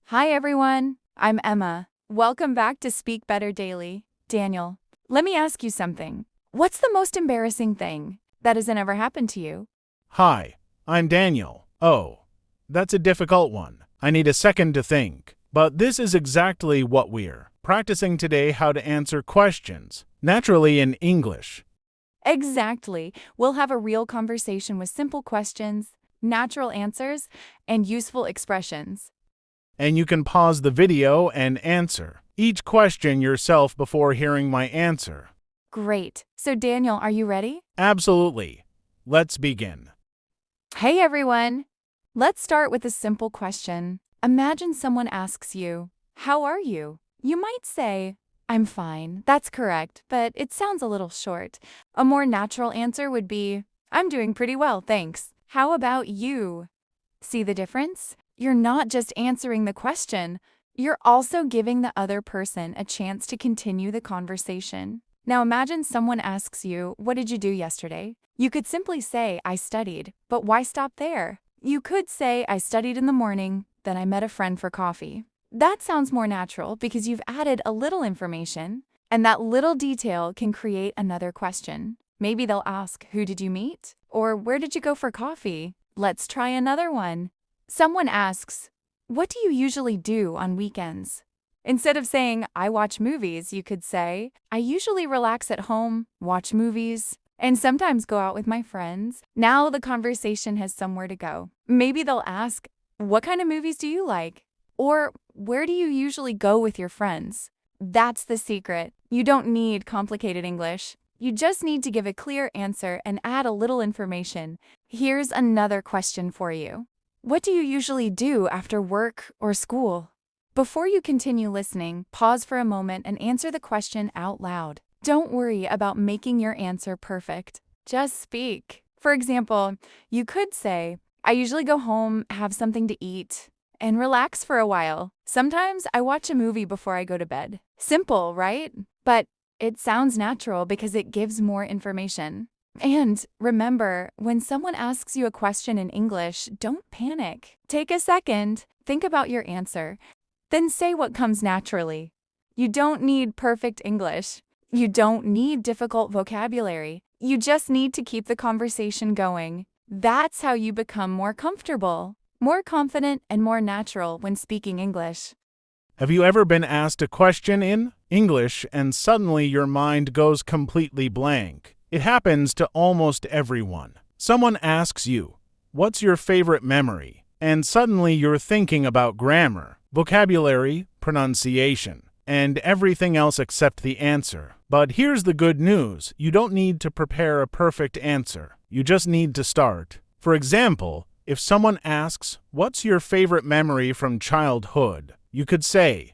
Hi everyone, I'm Emma. Welcome back to Speak Better Daily. Daniel, let me ask you something. What's the most embarrassing thing that has ever happened to you? Hi, I'm Daniel. Oh, that's a difficult one. I need a second to think. But this is exactly what we're practicing today, how to answer questions naturally in English. Exactly. We'll have a real conversation with simple questions, natural answers, and useful expressions. And you can pause the video and answer each question yourself before hearing my answer. Great. So, Daniel, are you ready? Absolutely. Let's begin. Hey everyone. Let's start with a simple question. Imagine someone asks you, "How are you?" You might say, "I'm fine." That's correct, but it sounds a little short. A more natural answer would be, "I'm doing pretty well, thanks. How about you?" See the difference? You're not just answering the question, you're also giving the other person a chance to continue the conversation. Now imagine someone asks you, "What did you do yesterday?" You could simply say, "I studied," but why stop there? You could say, "I studied in the morning, then I met a friend for coffee." That sounds more natural because you've added a little information, and that little detail can create another question. Maybe they'll ask, "Who did you meet?" Or "Where did you go for coffee?" Let's try another one. Someone asks, "What do you usually do on weekends?" Instead of saying, "I watch movies," you could say, "I usually relax at home, watch movies, and sometimes go out with my friends." Now the conversation has somewhere to go. Maybe they'll ask, "What kind of movies do you like?" Or, "Where do you usually go with your friends?" That's the secret. You don't need complicated English. You just need to give a clear answer and add a little information. Here's another question for you. What do you usually do after work or school? Before you continue listening, pause for a moment and answer the question out loud. Don't worry about making your answer perfect. Just speak. For example, you could say, "I usually go home, have something to eat, and relax for a while. Sometimes I watch a movie before I go to bed." Simple, right? But it sounds natural because it gives more information. And remember, when someone asks you a question in English, don't panic. Take a second, think about your answer, then say what comes naturally. You don't need perfect English. You don't need difficult vocabulary. You just need to keep the conversation going. That's how you become more comfortable, more confident, and more natural when speaking English. Have you ever been asked a question in English and suddenly your mind goes completely blank? It happens to almost everyone. Someone asks you, "What's your favorite memory?" And suddenly you're thinking about grammar, vocabulary, pronunciation, and everything else except the answer. But here's the good news. You don't need to prepare a perfect answer. You just need to start. For example, if someone asks, "What's your favorite memory from childhood?" You could say,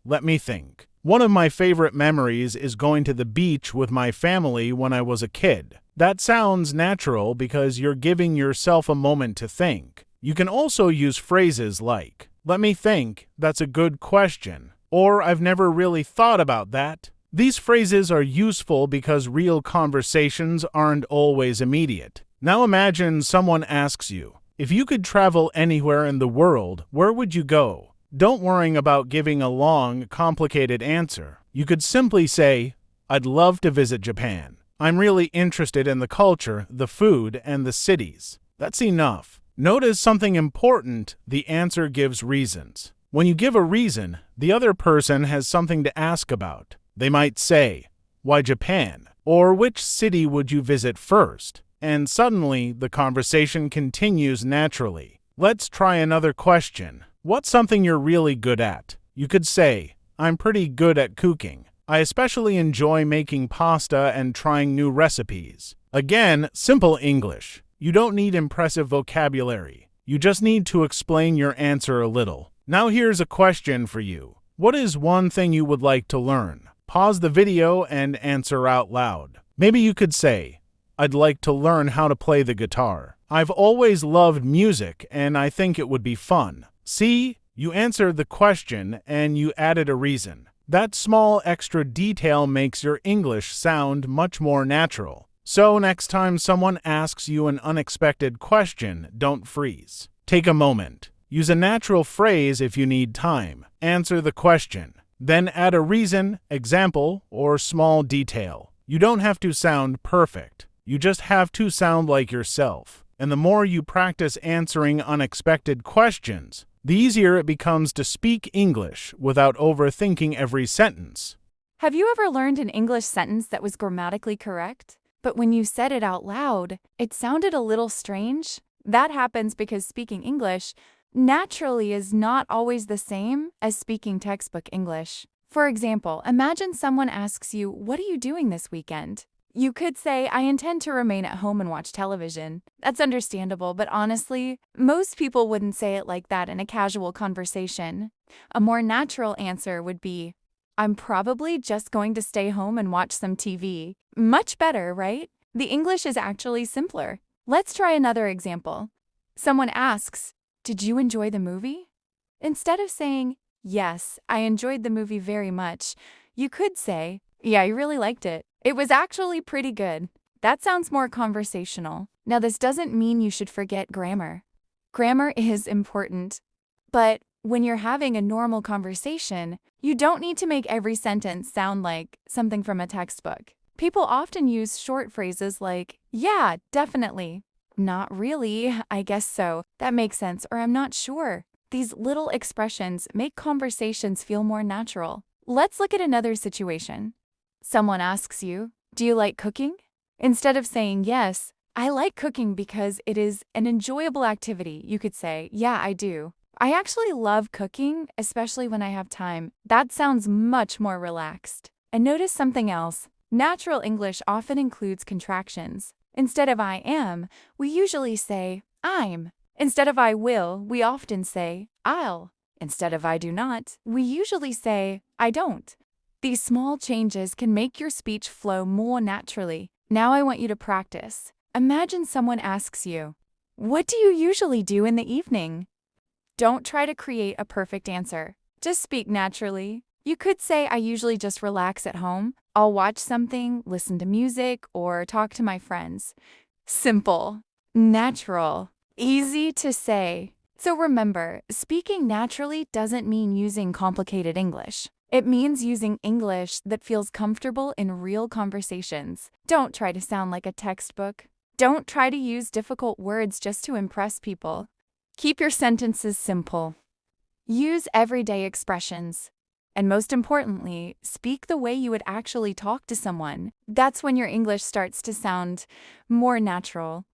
let me think. One of my favorite memories is going to the beach with my family when I was a kid. That sounds natural because you're giving yourself a moment to think. You can also use phrases like, "Let me think, that's a good question," or "I've never really thought about that." These phrases are useful because real conversations aren't always immediate. Now imagine someone asks you, "If you could travel anywhere in the world, where would you go?" Don't worry about giving a long, complicated answer. You could simply say, "I'd love to visit Japan. I'm really interested in the culture, the food, and the cities." That's enough. Notice something important: the answer gives reasons. When you give a reason, the other person has something to ask about. They might say, "Why Japan?" Or "Which city would you visit first?" And suddenly, the conversation continues naturally. Let's try another question. What's something you're really good at? You could say, "I'm pretty good at cooking. I especially enjoy making pasta and trying new recipes." Again, simple English. You don't need impressive vocabulary. You just need to explain your answer a little. Now here's a question for you. What is one thing you would like to learn? Pause the video and answer out loud. Maybe you could say, "I'd like to learn how to play the guitar. I've always loved music and I think it would be fun." See, you answered the question and you added a reason. That small extra detail makes your English sound much more natural. So next time someone asks you an unexpected question, don't freeze. Take a moment. Use a natural phrase if you need time. Answer the question. Then add a reason, example, or small detail. You don't have to sound perfect. You just have to sound like yourself. And the more you practice answering unexpected questions, the easier it becomes to speak English without overthinking every sentence. Have you ever learned an English sentence that was grammatically correct, but when you said it out loud, it sounded a little strange? That happens because speaking English naturally is not always the same as speaking textbook English. For example, imagine someone asks you, "What are you doing this weekend?" You could say, "I intend to remain at home and watch television." That's understandable, but honestly, most people wouldn't say it like that in a casual conversation. A more natural answer would be, "I'm probably just going to stay home and watch some TV." Much better, right? The English is actually simpler. Let's try another example. Someone asks, "Did you enjoy the movie?" Instead of saying, "Yes, I enjoyed the movie very much," you could say, "Yeah, I really liked it. It was actually pretty good." That sounds more conversational. Now, this doesn't mean you should forget grammar. Grammar is important. But when you're having a normal conversation, you don't need to make every sentence sound like something from a textbook. People often use short phrases like, "Yeah, definitely." "Not really, I guess so. That makes sense," or "I'm not sure." These little expressions make conversations feel more natural. Let's look at another situation. Someone asks you, "Do you like cooking?" Instead of saying, "Yes, I like cooking because it is an enjoyable activity," you could say, "Yeah, I do. I actually love cooking, especially when I have time." That sounds much more relaxed. And notice something else. Natural English often includes contractions. Instead of "I am," we usually say "I'm." Instead of "I will," we often say "I'll." Instead of "I do not," we usually say "I don't." These small changes can make your speech flow more naturally. Now I want you to practice. Imagine someone asks you, "What do you usually do in the evening?" Don't try to create a perfect answer. Just speak naturally. You could say, "I usually just relax at home. I'll watch something, listen to music, or talk to my friends." Simple, natural, easy to say. So remember, speaking naturally doesn't mean using complicated English. It means using English that feels comfortable in real conversations. Don't try to sound like a textbook. Don't try to use difficult words just to impress people. Keep your sentences simple. Use everyday expressions. And most importantly, speak the way you would actually talk to someone. That's when your English starts to sound more natural.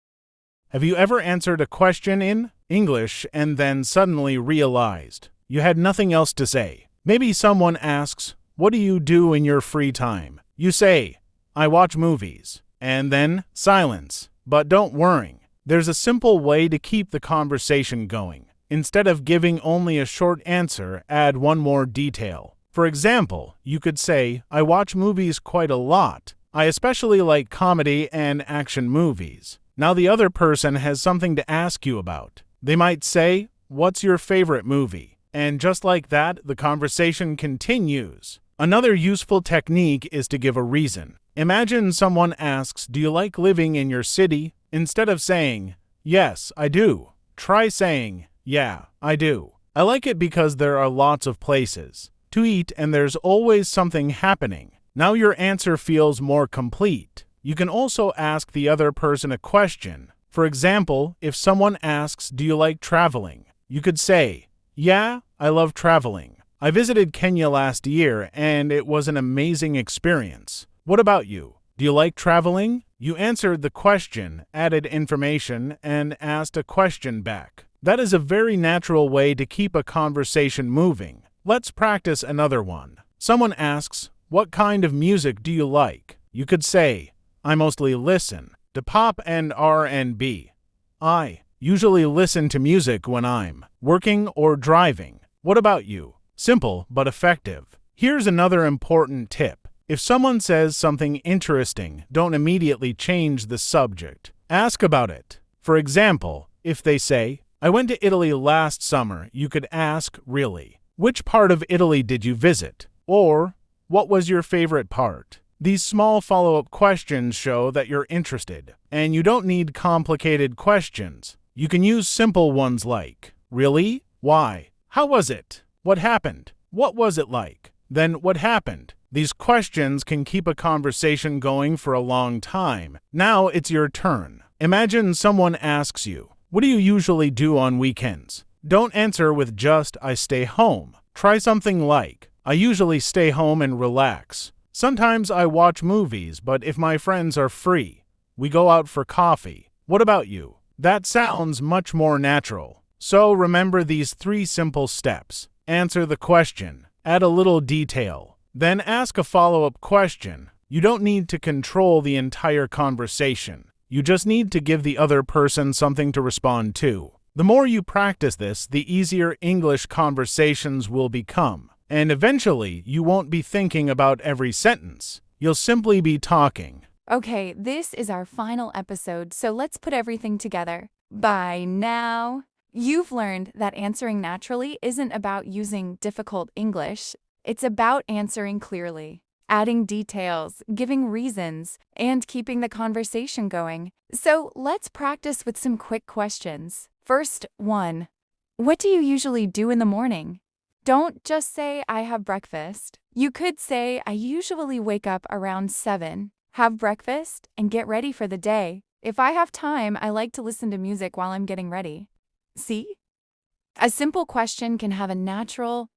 Have you ever answered a question in English and then suddenly realized you had nothing else to say? Maybe someone asks, "What do you do in your free time?" You say, "I watch movies," and then silence. But don't worry, there's a simple way to keep the conversation going. Instead of giving only a short answer, add one more detail. For example, you could say, "I watch movies quite a lot. I especially like comedy and action movies." Now the other person has something to ask you about. They might say, "What's your favorite movie?" And just like that, the conversation continues. Another useful technique is to give a reason. Imagine someone asks, "Do you like living in your city?" Instead of saying, "Yes, I do," try saying, "Yeah, I do. I like it because there are lots of places to eat and there's always something happening." Now your answer feels more complete. You can also ask the other person a question. For example, if someone asks, "Do you like traveling?" You could say, "Yeah, I love traveling. I visited Kenya last year and it was an amazing experience. What about you? Do you like traveling?" You answered the question, added information, and asked a question back. That is a very natural way to keep a conversation moving. Let's practice another one. Someone asks, "What kind of music do you like?" You could say, "I mostly listen to pop and R&B. I usually listen to music when I'm working or driving. What about you?" Simple but effective. Here's another important tip. If someone says something interesting, don't immediately change the subject. Ask about it. For example, if they say, "I went to Italy last summer," you could ask, "Really? Which part of Italy did you visit?" Or, "What was your favorite part?" These small follow-up questions show that you're interested, and you don't need complicated questions. You can use simple ones like, "Really?" Why? How was it? What happened? What was it like? Then what happened? These questions can keep a conversation going for a long time. Now it's your turn. Imagine someone asks you, "What do you usually do on weekends?" Don't answer with just, "I stay home." Try something like, "I usually stay home and relax. Sometimes I watch movies, but if my friends are free, we go out for coffee. What about you?" That sounds much more natural. So remember these 3 simple steps. Answer the question. Add a little detail. Then ask a follow-up question. You don't need to control the entire conversation. You just need to give the other person something to respond to. The more you practice this, the easier English conversations will become. And eventually, you won't be thinking about every sentence. You'll simply be talking. Okay, this is our final episode, so let's put everything together. By now, you've learned that answering naturally isn't about using difficult English. It's about answering clearly, adding details, giving reasons, and keeping the conversation going. So let's practice with some quick questions. First, 1. What do you usually do in the morning? Don't just say, "I have breakfast." You could say, "I usually wake up around 7, have breakfast, and get ready for the day. If I have time, I like to listen to music while I'm getting ready." See? A simple question can have a natural,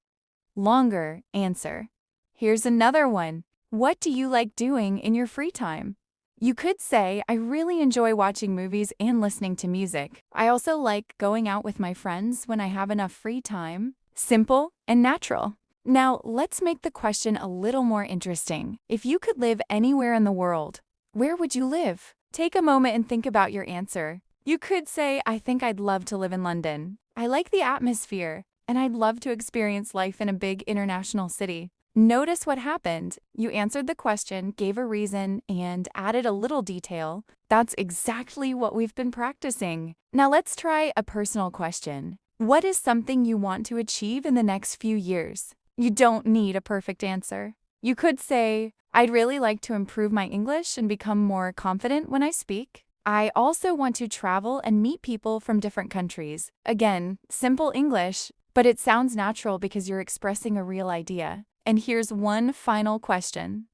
longer answer. Here's another one. What do you like doing in your free time? You could say, "I really enjoy watching movies and listening to music. I also like going out with my friends when I have enough free time." Simple and natural. Now, let's make the question a little more interesting. If you could live anywhere in the world, where would you live? Take a moment and think about your answer. You could say, "I think I'd love to live in London. I like the atmosphere, and I'd love to experience life in a big international city." Notice what happened. You answered the question, gave a reason, and added a little detail. That's exactly what we've been practicing. Now let's try a personal question. What is something you want to achieve in the next few years? You don't need a perfect answer. You could say, "I'd really like to improve my English and become more confident when I speak. I also want to travel and meet people from different countries." Again, simple English, but it sounds natural because you're expressing a real idea. And here's one final question.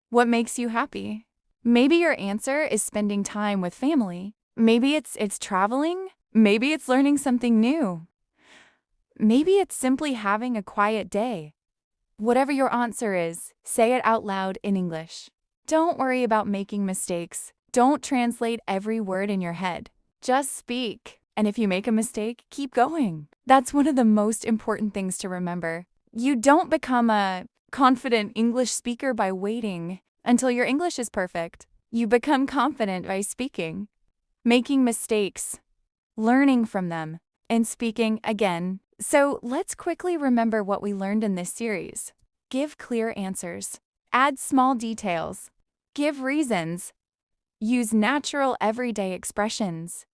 What makes you happy? Maybe your answer is spending time with family. Maybe it's traveling. Maybe it's learning something new. Maybe it's simply having a quiet day. Whatever your answer is, say it out loud in English. Don't worry about making mistakes. Don't translate every word in your head. Just speak. And if you make a mistake, keep going. That's one of the most important things to remember. You don't become a confident English speaker by waiting until your English is perfect. You become confident by speaking, making mistakes, learning from them, and speaking again. So let's quickly remember what we learned in this series. Give clear answers. Add small details. Give reasons. Use natural everyday expressions.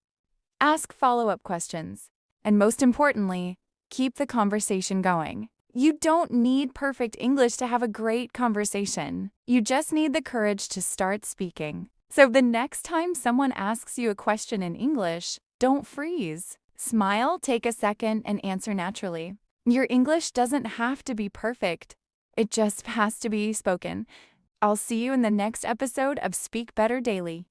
Ask follow-up questions. And most importantly, keep the conversation going. You don't need perfect English to have a great conversation. You just need the courage to start speaking. So the next time someone asks you a question in English, don't freeze. Smile, take a second, and answer naturally. Your English doesn't have to be perfect. It just has to be spoken. I'll see you in the next episode of Speak Better Daily.